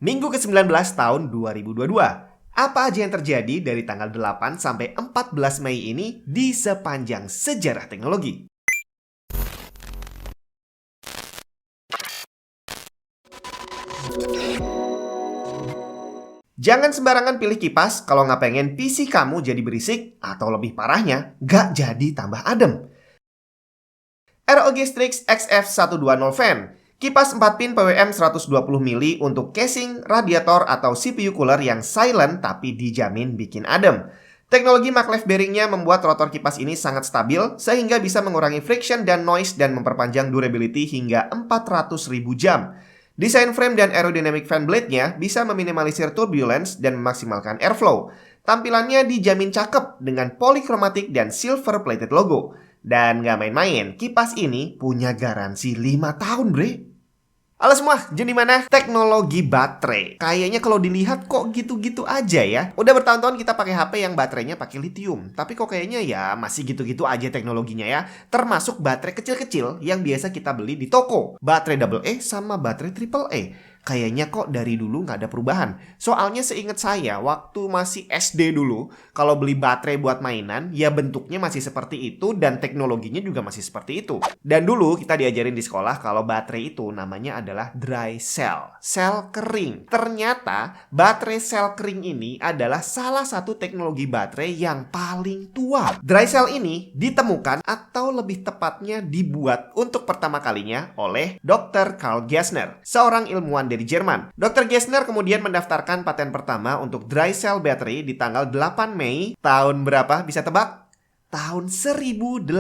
Minggu ke-19 tahun 2022. Apa aja yang terjadi dari tanggal 8 sampai 14 Mei ini di sepanjang sejarah teknologi? Jangan sembarangan pilih kipas kalau nggak pengen PC kamu jadi berisik atau lebih parahnya, nggak jadi tambah adem. ROG Strix XF120 Fan. Kipas 4 pin PWM 120 mili untuk casing, radiator, atau CPU cooler yang silent tapi dijamin bikin adem. Teknologi maglev bearingnya membuat rotor kipas ini sangat stabil sehingga bisa mengurangi friction dan noise dan memperpanjang durability hingga 400.000 jam. Desain frame dan aerodynamic fan blade-nya bisa meminimalisir turbulence dan memaksimalkan airflow. Tampilannya dijamin cakep dengan polychromatic dan silver plated logo. Dan gak main-main, kipas ini punya garansi 5 tahun, bre. Halo semua, jadi mana teknologi baterai? Kayaknya kalau dilihat kok gitu-gitu aja ya. Udah bertahun-tahun kita pakai HP yang baterainya pakai lithium. Tapi kok kayaknya ya masih gitu-gitu aja teknologinya ya. Termasuk baterai kecil-kecil yang biasa kita beli di toko. Baterai AA sama baterai AAA. Kayaknya kok dari dulu nggak ada perubahan. Soalnya seingat saya waktu masih SD dulu, kalau beli baterai buat mainan, ya bentuknya masih seperti itu dan teknologinya juga masih seperti itu. Dan dulu kita diajarin di sekolah kalau baterai itu namanya adalah dry cell, sel kering. Ternyata baterai sel kering ini adalah salah satu teknologi baterai yang paling tua. Dry cell ini ditemukan atau lebih tepatnya dibuat untuk pertama kalinya oleh Dr. Carl Gessner, seorang ilmuwan dari Jerman. Dr. Gessner kemudian mendaftarkan paten pertama untuk dry cell battery di tanggal 8 Mei tahun berapa? Bisa tebak? Tahun 1886.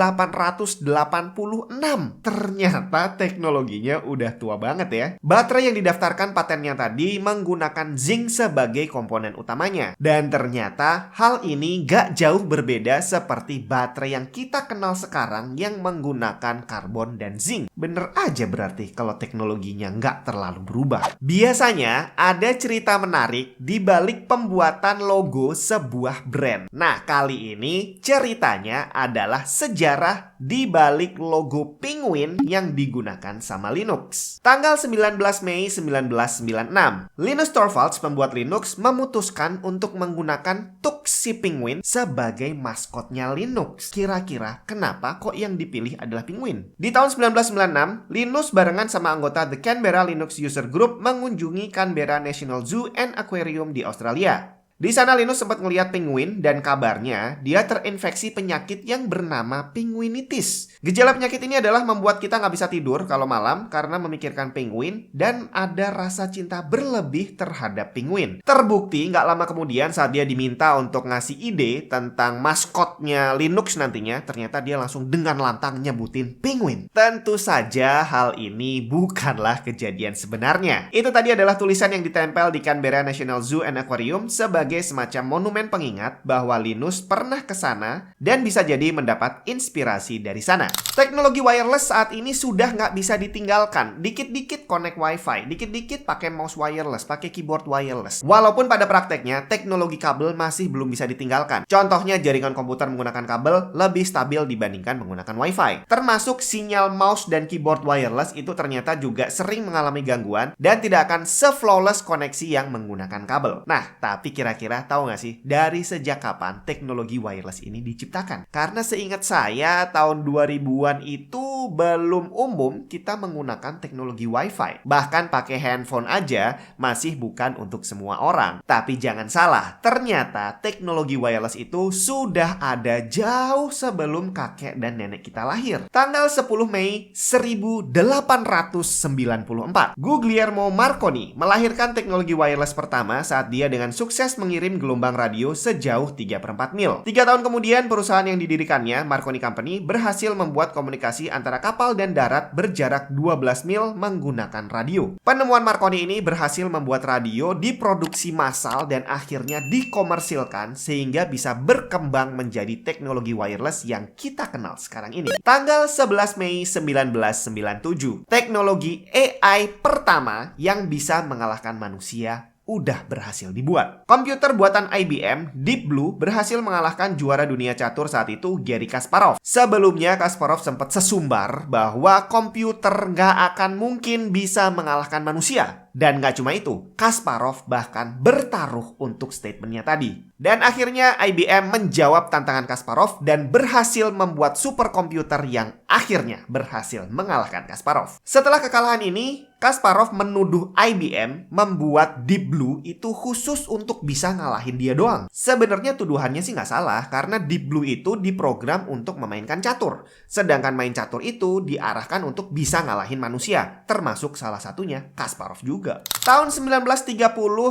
Ternyata teknologinya udah tua banget ya. Baterai yang didaftarkan patennya tadi menggunakan zinc sebagai komponen utamanya. Dan ternyata hal ini gak jauh berbeda seperti baterai yang kita kenal sekarang yang menggunakan karbon dan zinc. Bener aja berarti kalau teknologinya gak terlalu berubah. Biasanya ada cerita menarik di balik pembuatan logo sebuah brand. Nah, kali ini ceritanya adalah sejarah di balik logo penguin yang digunakan sama Linux. Tanggal 19 Mei 1996, Linus Torvalds, pembuat Linux, memutuskan untuk menggunakan Tux si penguin sebagai maskotnya Linux. Kira-kira kenapa kok yang dipilih adalah penguin? Di tahun 1996, Linus barengan sama anggota The Canberra Linux User Group mengunjungi Canberra National Zoo and Aquarium di Australia. Di sana Linus sempat ngeliat penguin dan kabarnya dia terinfeksi penyakit yang bernama penguinitis. Gejala penyakit ini adalah membuat kita nggak bisa tidur kalau malam karena memikirkan penguin dan ada rasa cinta berlebih terhadap penguin. Terbukti nggak lama kemudian saat dia diminta untuk ngasih ide tentang maskotnya Linux nantinya, ternyata dia langsung dengan lantang nyebutin penguin. Tentu saja hal ini bukanlah kejadian sebenarnya. Itu tadi adalah tulisan yang ditempel di Canberra National Zoo and Aquarium sebagai semacam monumen pengingat bahwa Linus pernah ke sana dan bisa jadi mendapat inspirasi dari sana. Teknologi wireless saat ini sudah nggak bisa ditinggalkan. Dikit-dikit connect wifi, dikit-dikit pakai mouse wireless, pakai keyboard wireless. Walaupun pada prakteknya teknologi kabel masih belum bisa ditinggalkan. Contohnya jaringan komputer menggunakan kabel lebih stabil dibandingkan menggunakan wifi. Termasuk sinyal mouse dan keyboard wireless itu ternyata juga sering mengalami gangguan dan tidak akan se-flawless koneksi yang menggunakan kabel. Nah, tapi kira-kira tahu nggak sih dari sejak kapan teknologi wireless ini diciptakan? Karena seingat saya tahun 2000-an itu belum umum kita menggunakan teknologi wifi. Bahkan pakai handphone aja masih bukan untuk semua orang. Tapi jangan salah, ternyata teknologi wireless itu sudah ada jauh sebelum kakek dan nenek kita lahir. Tanggal 10 Mei 1894, Guglielmo Marconi melahirkan teknologi wireless pertama saat dia dengan sukses mengirim gelombang radio sejauh 3/4 mil. 3 tahun kemudian, perusahaan yang didirikannya, Marconi Company, berhasil membuat komunikasi antara kapal dan darat berjarak 12 mil menggunakan radio. Penemuan Marconi ini berhasil membuat radio diproduksi massal dan akhirnya dikomersilkan sehingga bisa berkembang menjadi teknologi wireless yang kita kenal sekarang ini. Tanggal 11 Mei 1997, teknologi AI pertama yang bisa mengalahkan manusia udah berhasil dibuat. Komputer buatan IBM, Deep Blue, berhasil mengalahkan juara dunia catur saat itu, Garry Kasparov. Sebelumnya, Kasparov sempat sesumbar bahwa komputer nggak akan mungkin bisa mengalahkan manusia. Dan nggak cuma itu, Kasparov bahkan bertaruh untuk statementnya tadi. Dan akhirnya IBM menjawab tantangan Kasparov dan berhasil membuat superkomputer yang akhirnya berhasil mengalahkan Kasparov. Setelah kekalahan ini, Kasparov menuduh IBM membuat Deep Blue itu khusus untuk bisa ngalahin dia doang. Sebenarnya tuduhannya sih nggak salah, karena Deep Blue itu diprogram untuk memainkan catur. Sedangkan main catur itu diarahkan untuk bisa ngalahin manusia, termasuk salah satunya Kasparov juga. Tahun 1930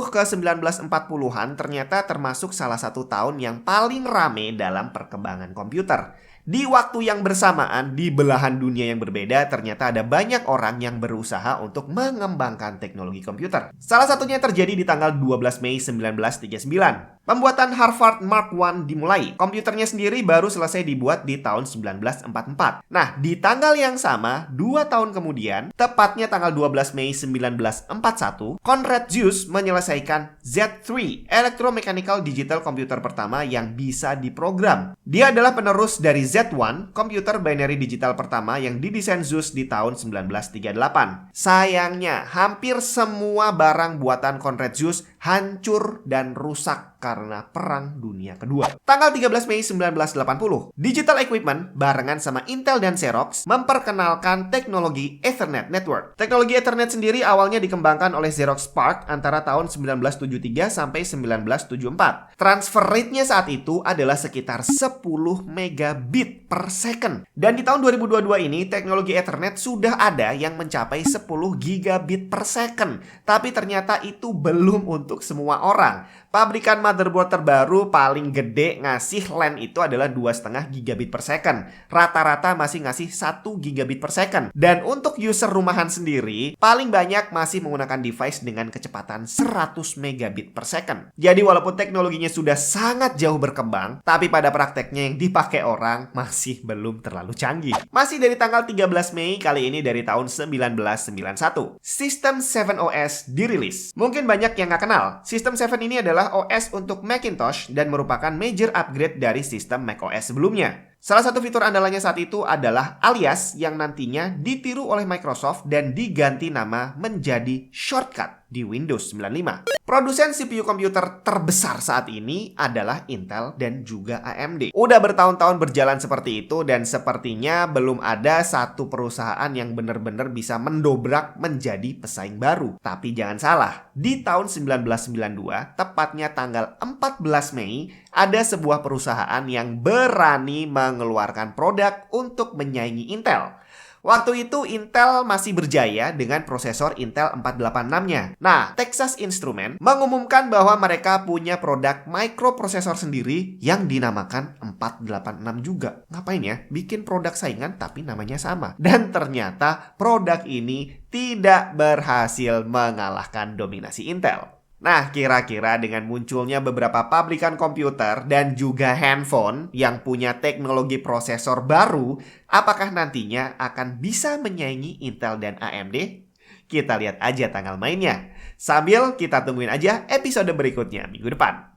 ke 1940-an ternyata termasuk salah satu tahun yang paling rame dalam perkembangan komputer. Di waktu yang bersamaan, di belahan dunia yang berbeda, ternyata ada banyak orang yang berusaha untuk mengembangkan teknologi komputer. Salah satunya terjadi di tanggal 12 Mei 1939. Pembuatan Harvard Mark I dimulai. Komputernya sendiri baru selesai dibuat di tahun 1944. Nah, di tanggal yang sama, 2 tahun kemudian, tepatnya tanggal 12 Mei 1941, Conrad Zuse menyelesaikan Z3, Electromechanical Digital Computer pertama yang bisa diprogram. Dia adalah penerus dari Z1, komputer binary digital pertama yang didesain Zuse di tahun 1938. Sayangnya, hampir semua barang buatan Conrad Zuse hancur dan rusak karena Perang Dunia Kedua. Tanggal 13 Mei 1980, Digital Equipment barengan sama Intel dan Xerox memperkenalkan teknologi Ethernet Network. Teknologi Ethernet sendiri awalnya dikembangkan oleh Xerox PARC antara tahun 1973 sampai 1974. Transfer rate-nya saat itu adalah sekitar 10 megabit per second. Dan di tahun 2022 ini, teknologi Ethernet sudah ada yang mencapai 10 gigabit per second. Tapi ternyata itu belum untuk semua orang. Pabrikan motherboard terbaru paling gede ngasih LAN itu adalah 2,5 gigabit per second. Rata-rata masih ngasih 1 gigabit per second. Dan untuk user rumahan sendiri, paling banyak masih menggunakan device dengan kecepatan 100 megabit per second. Jadi walaupun teknologinya sudah sangat jauh berkembang, tapi pada prakteknya yang dipakai orang masih belum terlalu canggih. Masih dari tanggal 13 Mei, kali ini dari tahun 1991. System 7 OS dirilis. Mungkin banyak yang nggak kenal. System 7 ini adalah OS untuk Macintosh dan merupakan major upgrade dari sistem macOS sebelumnya. Salah satu fitur andalannya saat itu adalah Alias yang nantinya ditiru oleh Microsoft dan diganti nama menjadi Shortcut di Windows 95. Produsen CPU komputer terbesar saat ini adalah Intel dan juga AMD. Udah bertahun-tahun berjalan seperti itu dan sepertinya belum ada satu perusahaan yang benar-benar bisa mendobrak menjadi pesaing baru. Tapi jangan salah, di tahun 1992, tepatnya tanggal 14 Mei, ada sebuah perusahaan yang berani mengeluarkan produk untuk menyaingi Intel. Waktu itu Intel masih berjaya dengan prosesor Intel 486-nya. Nah, Texas Instruments mengumumkan bahwa mereka punya produk microprosesor sendiri yang dinamakan 486 juga. Ngapain ya? Bikin produk saingan tapi namanya sama. Dan ternyata produk ini tidak berhasil mengalahkan dominasi Intel. Nah, kira-kira dengan munculnya beberapa pabrikan komputer dan juga handphone yang punya teknologi prosesor baru, apakah nantinya akan bisa menyaingi Intel dan AMD? Kita lihat aja tanggal mainnya. Sambil kita tungguin aja episode berikutnya minggu depan.